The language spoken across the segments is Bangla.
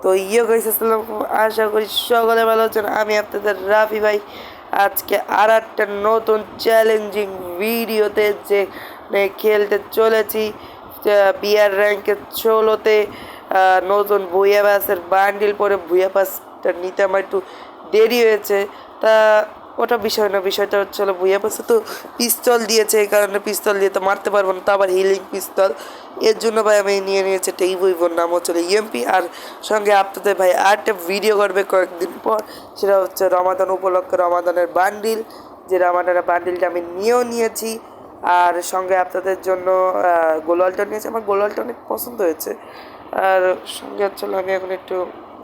তো গাইস আসসালামু আলাইকুম, আশা করি সকলে ভালো আছেন। আমি আপনাদের রাফি ভাই আজকে আর একটা নতুন চ্যালেঞ্জিং ভিডিওতে যে খেলতে চলেছি বিয়ার র্যাঙ্কের 16তে নতুন ভুইয়া পাসের বান্ডিল পরে ভুইয়া পাসটা নিতে আমার একটু দেরি হয়েছে। তা ওটা বিষয় না, বিষয়টা হচ্ছে হলো ভুইয়া পাশে তো পিস্তল দিয়েছে, এই কারণে পিস্তল দিয়ে তো মারতে পারবো না, তো আবার হিলিং পিস্তল, এর জন্য ভাই আমি নিয়ে নিয়েছি একটা ইভোর নাম হচ্ছে ইএমপি। আর সঙ্গে আপনাদের ভাই আরেকটা ভিডিও করবে কয়েকদিন পর, সেটা হচ্ছে রমাদান উপলক্ষে রমাদানের বান্ডিল, যে রমাদানের বান্ডিলটা আমি নিয়েও নিয়েছি। আর সঙ্গে আপনাদের জন্য গোলালটা নিয়েছি, আমার গোলালটা অনেক পছন্দ হয়েছে। আর সঙ্গে হচ্ছে আমি এখন একটু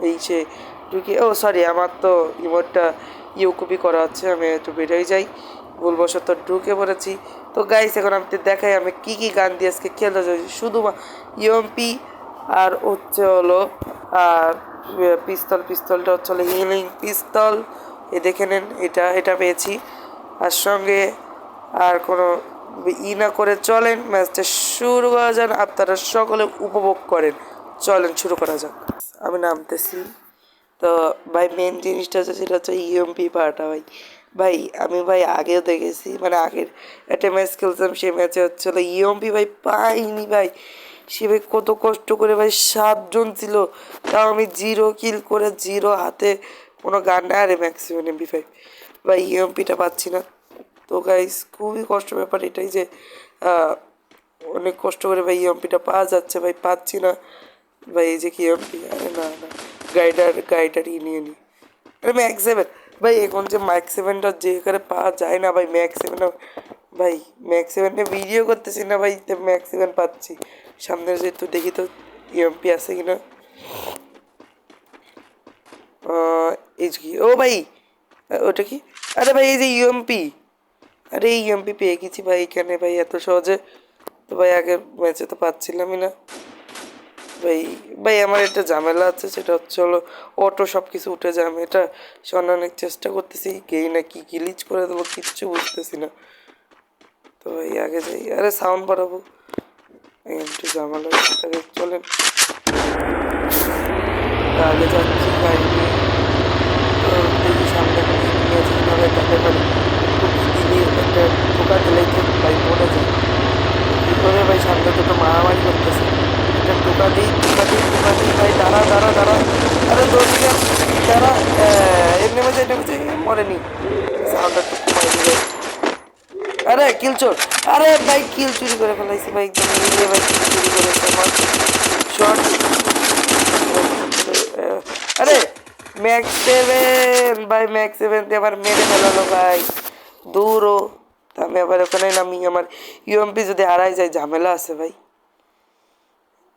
এই সে ঢুকি, ও সরি আমার তো ইমোটটা কপি করা আছে, আমি একটু বেরোয় যাই, ভুলবশত ঢুকে পড়েছি। তো গাইস এখন আমি দেখাই আমি কি কি গান দিয়ে আজকে খেলতে চাইছি, শুধু ইএমপি আর হচ্ছে হলো পিস্তলটা হচ্ছে হলো হিলিং পিস্তল, এ দেখে নেন, এটা পেয়েছি। আর সঙ্গে আর কোনো না করে চলেন ম্যাচটা শুরু করা যান, আপনারা সকলে উপভোগ করেন। চলেন শুরু করা যাক, আমি নামতেছি। তো ভাই মেন জিনিসটা হচ্ছে সেটা হচ্ছে ইএমপি পাওয়াটা। ভাই আমি ভাই আগেও দেখেছি, মানে আগের একটা ম্যাচ খেলছিলাম, সেই ম্যাচে হচ্ছিলো ইএমপি ভাই পাইনি ভাই। সে ভাই কত কষ্ট করে ভাই 7 জন ছিল, তাও আমি 0 কিল করে 0 হাতে কোনো গান না, আরে ম্যাক্সিমাম MP5 ভাই ইএমপিটা পাচ্ছি না। তো গাইস খুবই কষ্ট ব্যাপার এটাই যে অনেক কষ্ট করে ভাই ইএমপিটা পাওয়া যাচ্ছে, ভাই পাচ্ছি না ভাই। এই যে কি ইএমপি, আরে না গাইডারই নিয়ে নিই। আরে ম্যাক্স 7 ভাই, এখন যে ম্যাক্স 7টা যেখানে পাওয়া যায় না ভাই, ম্যাক্স 7 ভাই ম্যাক্স 7 ভিডিও করতেছি না ভাই, ম্যাক্স 7 পাচ্ছি। সামনে যেহেতু দেখি তো ইএমপি আছে কিনা। এই কি, ও ভাই ওটা কি, আরে ভাই এই যে ইএমপি, আরে ইএমপি পেয়ে গেছি ভাই এখানে ভাই এত সহজে। তো ভাই আগের ম্যাচে তো পাচ্ছিলামই না ভাই। ভাই আমার একটা ঝামেলা আছে, সেটা হচ্ছে হলো অটো সব কিছু উঠে যায়, আমি এটা অনেক চেষ্টা করতেছি, গেই না কি গ্লিচ করে দেবো কিচ্ছু বুঝতেছি না। তো ভাই আগে যাই, আরে সাউন্ড বাড়াবো, একটু ঝামেলা তাকে চলেন আগে যাচ্ছি ভাই। তো দেখি সামনে নিয়েছিভাবে তাকে মানে দিদি একটা ঠোকা দিলেই তো ভাই পড়ে যায়, কী করে ভাই সামনে দুটো মারামারি করতেছে, একটা টোকা দিই ভাই, দাঁড়া আরে দৌড়ি দাঁড়া, এমনি মধ্যে মরেনি, সাউন্ডটা একটু কমাই দিবে। আরে কিল চোর, আরে ভাই কিল চুরি করে ফেলাইছি ভাই, একদম নিজে ভাই কিল চুরি করেছে আমার শর্ট। আরে ম্যাক্স 7 ভাই, ম্যাক্স 7 দিয়ে আবার মেরে ফেলালো ভাই, দূরও। আমি আবার ওখানে নামি, আমার ইউএমপি যদি হারাই যায় ঝামেলা আছে ভাই।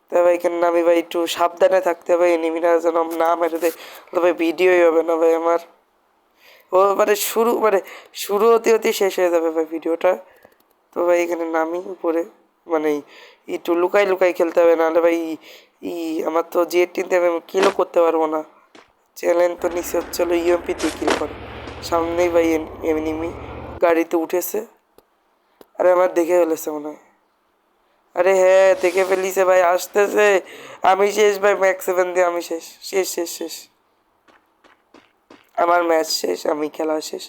তা ভাই এখানে নামি ভাই, একটু সাবধানে থাকতে হবে, এনিমিরা যেন না মেরে দেয়, তবে ভিডিওই হবে না ভাই আমার। ও শুরু হতে শেষ হয়ে যাবে ভাই ভিডিওটা। তো ভাই এখানে নামি উপরে, মানে একটু লুকাই খেলতে হবে, নাহলে ভাই আমার তো G18 আমি কিলও করতে পারবো না। চ্যালেঞ্জ তো নিচে হচ্ছে হলো ইএমপি দিয়ে কিল করে। সামনেই ভাই এনিমি গাড়িতে উঠেছে, আরে আমার দেখে ফেলেছে মনে হয়, আরে হ্যাঁ দেখে ফেলিছে ভাই, আসতেছে। আমি শেষ ভাই, ম্যাক্স 7 দিয়ে আমি শেষ, আমার ম্যাচ শেষ, আমি খেলা শেষ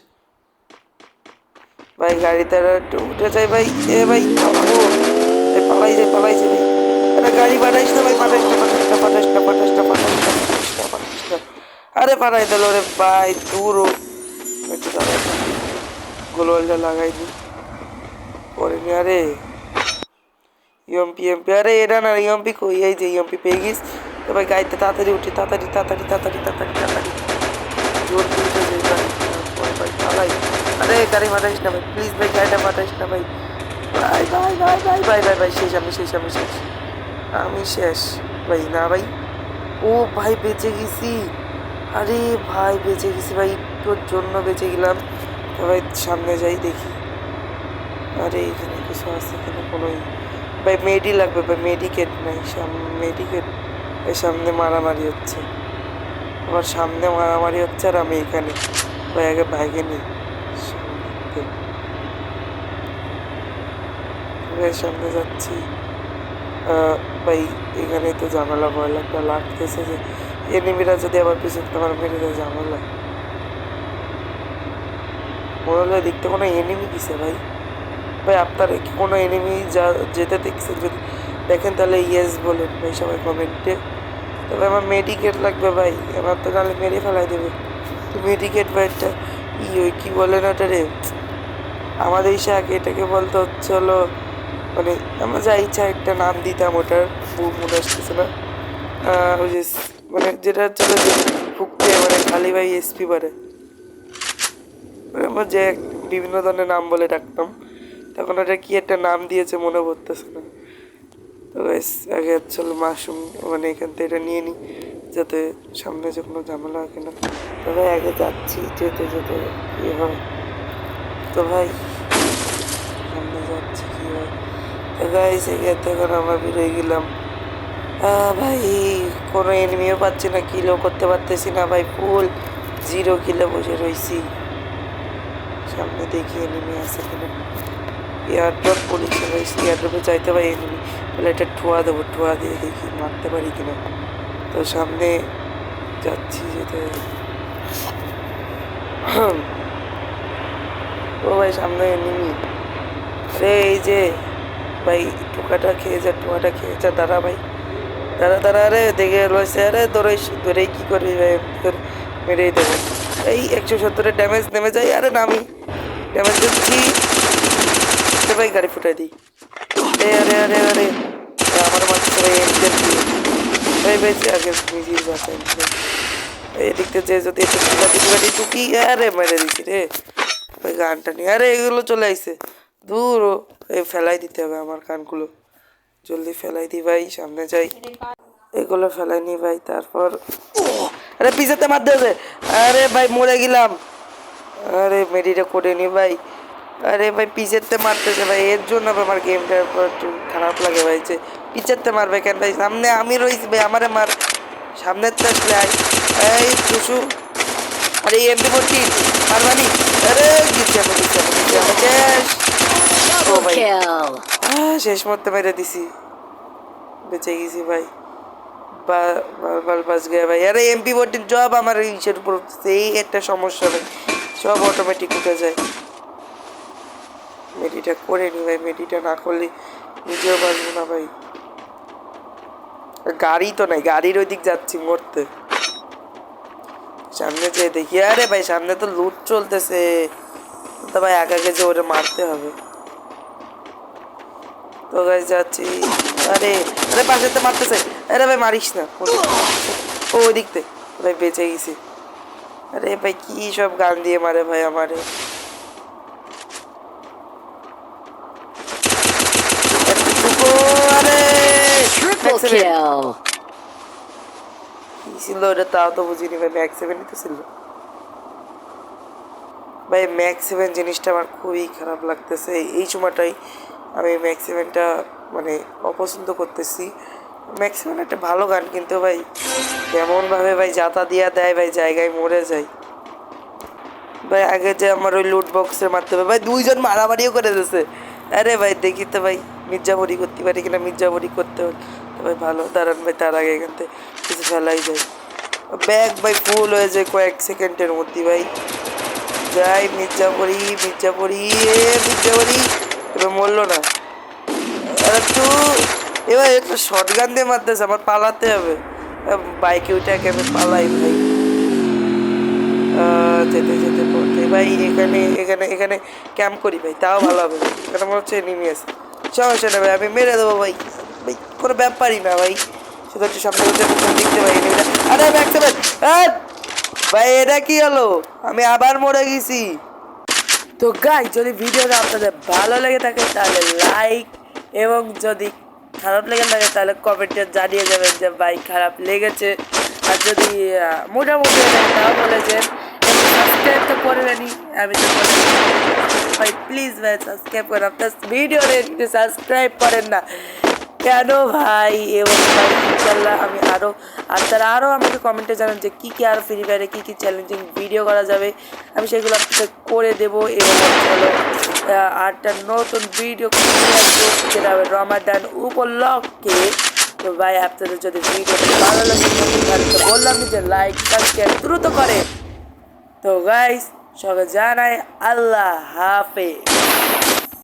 ভাই। গাড়িতে একটু উঠে যাই ভাই, এ ভাই পালাইছে ভাই, আরে গাড়ি পাঠাইস না ভাই, পাঠাইস না, আরে পাঠাই দিল রে ভাই, দূরও একটু দাঁড়াই, গোলওয়ালটা লাগাই নি পরে নি। আরে ইএমপি আরে এটা না ইএমপি কই, এই যে ইএমপি পেয়ে গিস। তো ভাই গাড়িতে তাড়াতাড়ি উঠি, তাড়াতাড়ি জোর দিয়ে উঠে যাই ভাই, ভাই পালাই। আরে গাড়ি পাঠাইস না ভাই, প্লিজ ভাই গাড়িটা পাঠাইস না ভাই, ভাই শেষ, আমি শেষ ভাই, না ভাই, ও ভাই বেঁচে গেছি, আরে ভাই বেঁচে গেছি ভাই, তোর জন্য বেঁচে গেলাম। তো ভাই সামনে যাই দেখি, আরে এখানে কিছু আছে এখানে কোনো ভাই মেডি লাগবে ভাই, মেডিকেট নাই, মেডিকেট, এই সামনে মারামারি হচ্ছে, আমার সামনে মারামারি হচ্ছে, আর আমি এখানে ভাই আগে ভাইকে নিই সামনে যাচ্ছি। ভাই এখানে তো ঝামেলা ভয় লাগতেছে যে এনিমিরা যদি আবার পিছন তোমার মেরে দেয় ঝামেলা। মনে হলো দেখতে কোনো এনিমি দিছে ভাই। ভাই আপনার কি কোনো এনিমি যেতে দেখছেন? যদি দেখেন তাহলে ইয়েস বলেন ভাই সবাই কমেন্টে। তবে আমার মেডিকেট লাগবে ভাই, আমার তো নাহলে মেরে ফেলাই দেবে। তো মেডিকেট ভাইটা ওই কী বলেন ওটা রে, আমাদের আগে এটাকে বলতে হচ্ছে হলো মানে আমার যা ইচ্ছা একটা নাম দিতাম ওটার, মনে আসতেছে না। ওই যে মানে যেটা চলে যে ফুকতে মানে খালি ভাই এসপি বাড়ে, আমরা যে বিভিন্ন ধরনের নাম বলে ডাকতাম, তখন ওটা কি একটা নাম দিয়েছে মনে পড়তেছে না। তো আগে চলো মাশরুম মানে এখান থেকে এটা নিয়ে নিই যাতে সামনে যে কোনো ঝামেলা হয় না। তো ভাই আগে যাচ্ছি, যেতে যেতে ইয়ে হয়। তো ভাই সামনে যাচ্ছি কি হয়। তো গাইস এখান থেকে আমরা বেরোয় গেলাম। ভাই কোনো এনিমিও পাচ্ছি না, কিলও করতে পারতেছি না ভাই, ফুল 0 কিলে বসে রয়েছি। সামনে দেখি এনিমি আছে কিনা। এয়ারড্রপ পড়েছে ভাই, এয়ারড্রপে চাইতে ভাই এনিমি, তাহলে এটা ঠোয়া দেবো, ঠোয়া দিয়ে দেখি মারতে পারি কিনা। তো সামনে যাচ্ছি যেতে। ও ভাই সামনে এনিমি, আরে এই যে ভাই টোকাটা খেয়ে যা, টোকাটা খেয়ে যা, দাঁড়া ভাই, দাঁড়া দাঁড়া, আরে দেখে রয়েছে, আরে ধরেই কী করবি ভাই, তোর মেরেই দেবো। এই 170-এর ড্যামেজ নেমে যায়, আরে নামি ড্যামেজ দিচ্ছি ভাই, গাড়ি ফুটাই দিই। আরে আরে আরে আমার মারছে ভাই, এনজেল দিয়ে ভাই ভাই আগে নিজের বাসায় এদিকটা যে যদি একটু গাড়ি টুকি, আরে মেরে দিছি রে ভাই গানটা নিয়ে। আরে এগুলো চলে আইছে দূর, এই ফেলাই দিতে হবে আমার কানগুলো, জলদি ফেলাই দিই ভাই, সামনে যাই। এগুলো ফেলাই নি ভাই, তারপর আরে পিছাতে মারতে আছে, আরে ভাই মরে গেলাম। আরে মেডিটা করে নি ভাই, আরে ভাই পিছেরতে মারতেছে ভাই, এর জন্য আমার গেমটা একটু খারাপ লাগে ভাই, যে পিছেরতে মারবে কেন ভাই, সামনে আমি রয়েছি ভাই, আমারে মার, সামনের তো আসলে এই টুসু, আরে এমপি 40 মারবানি, আরে দিচ্ছে আমি শেষ। ও ভাই শেষ মধ্যে মেরে দিছি, বেঁচে গেছি ভাই, বাল বাস গেয়া ভাই। আরে এমপি 40 জব আমার ইসের উপর, এই একটা সমস্যা ভাই, সব অটোমেটিক উঠে যায়। মেডিটা করে নি ভাই, মেডিটা না করলে নিজেও বাঁচবো না ভাই। গাড়ি তো নাই, গাড়ির ওই দিক যাচ্ছি মরতে, সামনে যেয়ে দেখি আরে ভাই সামনে তো লুট চলতেছে, তো ভাই আগে যে ওরে মারতে হবে। তো গাইস যাচ্ছি, আরে আরে পাশে তো মারতেছে, আরে ভাই মারিস না, ও ওই দিকতে ভাই বেঁচে গেছি। আরে ভাই কি সব গান দিয়ে মারে ভাই আমারে, ছিল ওটা তাও তো বুঝিনি ভাই, ম্যাক্স 7 তো ছিল ভাই। ম্যাক্স 7 জিনিসটা আমার খুবই খারাপ লাগতেছে এই সময়টাই, আমি ম্যাক্স 7টা মানে অপছন্দ করতেছি। ম্যাক্স 7 একটা ভালো গান, কিন্তু ভাই কেমনভাবে ভাই যাতা দিয়া দেয় ভাই, জায়গায় মরে যায় ভাই। আগে যে আমার ওই লুট বক্সের মাধ্যমে ভাই 2জন মারামারিও করে দিয়েছে, আরে ভাই দেখি তো ভাই মির্জাপুরি করতে পারি কিনা, মির্জাপুরি করতে হল তো ভাই ভালো, দাঁড়ান ভাই তার আগে এখান থেকে কিছু ফেলাই যায়, ব্যাগ ভাই ফুল হয়ে যায় কয়েক সেকেন্ডের মধ্যে ভাই। যাই মির্জাপুরি মির্জাপুরি মির্জাপুরি, এবার মরলো না, একটু এবার একটু শর্ট গান দিয়ে মারতেছে, আমার পালাতে হবে, বাইকে উঠে আমি পালাই ভাই। যেতে যেতে পড়তে ভাই এখানে এখানে এখানে ক্যাম্প করি ভাই, তাও ভালো হবে, এখানে মনে হচ্ছে এনিমি আছে, সমস্যা না ভাই আমি মেরে দেবো ভাই, ভাই কোনো ব্যাপারই না ভাই, শুধু একটু সামনে দেখতে পাই এনিমিটা। আরে ব্যাকতে ভাই এটা কি হলো, আমি আবার মরে গেছি। তো গাইস যদি ভিডিওটা আপনাদের ভালো লেগে থাকে তাহলে লাইক, এবং যদি খারাপ লেগে থাকে তাহলে কমেন্টে জানিয়ে যাবেন যে ভাই খারাপ লেগেছে, আর যদি মোটামুটি তাও বলেছেন, সাবস্ক্রাইব তো করবেনই, আমি তো ভাই প্লিজ ভাই সাবস্ক্রাইব করেন, আপনার ভিডিও সাবস্ক্রাইব করেন না কেন ভাই। এবং ভাই ইনশাল্লাহ আমি আপনারা আরও আমাকে কমেন্টে জানান যে কী কী আর ফ্রি ফায়ারে কী কী চ্যালেঞ্জিং ভিডিও করা যাবে, আমি সেগুলো আপনাদের করে দেবো। এবং হলো আরটা নতুন ভিডিও যেটা হবে রমাদান উপলক্ষে, তো তো ভাই আপনাদের যদি ভিডিওটা ভালো লাগে তাহলে তো বললাম যে লাইক সাবস্ক্রাইব দ্রুত করে। তো গাইস সবাই জানাই আল্লাহ হাফেজ।